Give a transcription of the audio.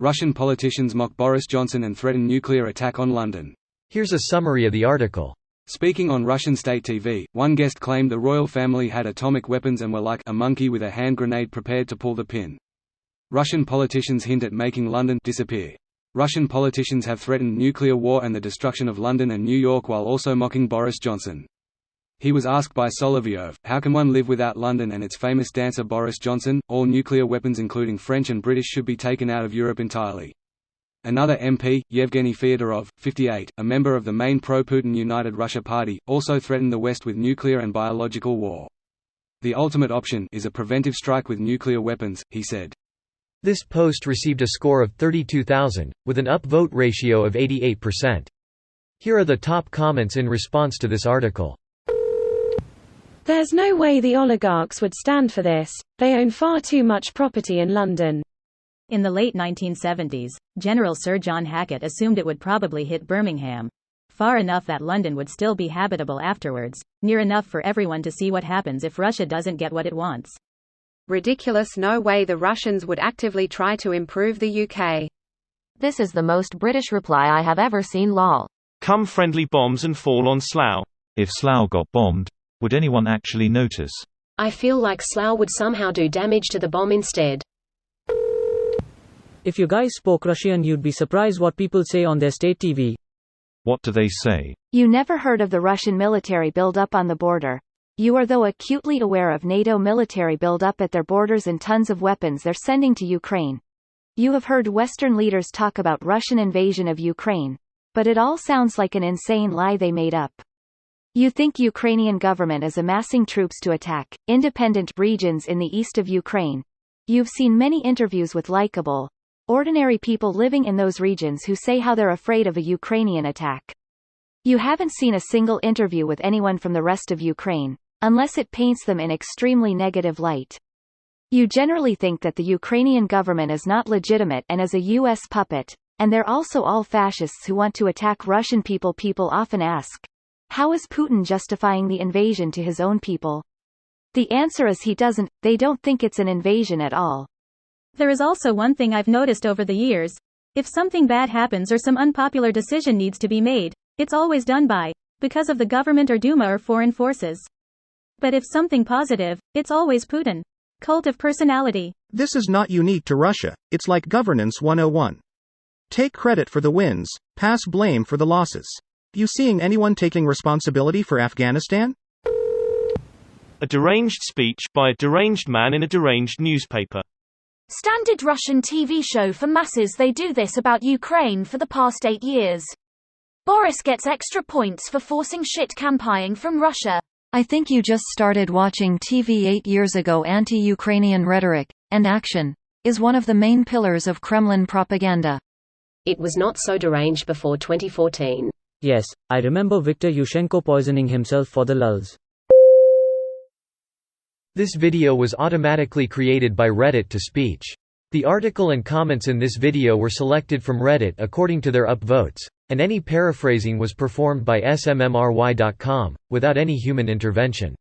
Russian politicians mock Boris Johnson and threaten nuclear attack on London. Here's a summary of the article. Speaking on Russian state TV, one guest claimed the royal family had atomic weapons and were like a monkey with a hand grenade prepared to pull the pin. Russian politicians hint at making London disappear. Russian politicians have threatened nuclear war and the destruction of London and New York while also mocking Boris Johnson. He was asked by Solovyov, how can one live without London and its famous dancer Boris Johnson? All nuclear weapons including French and British should be taken out of Europe entirely. Another MP, Yevgeny Fyodorov, 58, a member of the main pro-Putin United Russia Party, also threatened the West with nuclear and biological war. The ultimate option is a preventive strike with nuclear weapons, he said. This post received a score of 32,000, with an upvote ratio of 88%. Here are the top comments in response to this article. There's no way the oligarchs would stand for this, they own far too much property in London. In the late 1970s, General Sir John Hackett assumed it would probably hit Birmingham. Far enough that London would still be habitable afterwards, near enough for everyone to see what happens if Russia doesn't get what it wants. Ridiculous, no way the Russians would actively try to improve the UK. This is the most British reply I have ever seen, lol. Come friendly bombs and fall on Slough. If Slough got bombed, would anyone actually notice? I feel like Slough would somehow do damage to the bomb instead. If you guys spoke Russian, you'd be surprised what people say on their state TV. What do they say? You never heard of the Russian military build-up on the border. You are though acutely aware of NATO military build-up at their borders and tons of weapons they're sending to Ukraine. You have heard Western leaders talk about Russian invasion of Ukraine. But it all sounds like an insane lie they made up. You think Ukrainian government is amassing troops to attack independent regions in the east of Ukraine. You've seen many interviews with likable, ordinary people living in those regions who say how they're afraid of a Ukrainian attack. You haven't seen a single interview with anyone from the rest of Ukraine, unless it paints them in extremely negative light. You generally think that the Ukrainian government is not legitimate and is a US puppet, and they're also all fascists who want to attack Russian people. People often ask, how is Putin justifying the invasion to his own people? The answer is he doesn't. They don't think it's an invasion at all. There is also one thing I've noticed over the years. If something bad happens or some unpopular decision needs to be made, it's always done because of the government or Duma or foreign forces. But if something positive, it's always Putin. Cult of personality. This is not unique to Russia, it's like governance 101. Take credit for the wins, pass blame for the losses. You seeing anyone taking responsibility for Afghanistan? A deranged speech by a deranged man in a deranged newspaper. Standard Russian TV show for masses. They do this about Ukraine for the past 8 years. Boris gets extra points for forcing shit campaigning from Russia. I think you just started watching TV 8 years ago. Anti-Ukrainian rhetoric, and action, is one of the main pillars of Kremlin propaganda. It was not so deranged before 2014. Yes, I remember Viktor Yushchenko poisoning himself for the lulz. This video was automatically created by Reddit to speech. The article and comments in this video were selected from Reddit according to their upvotes, and any paraphrasing was performed by smmry.com, without any human intervention.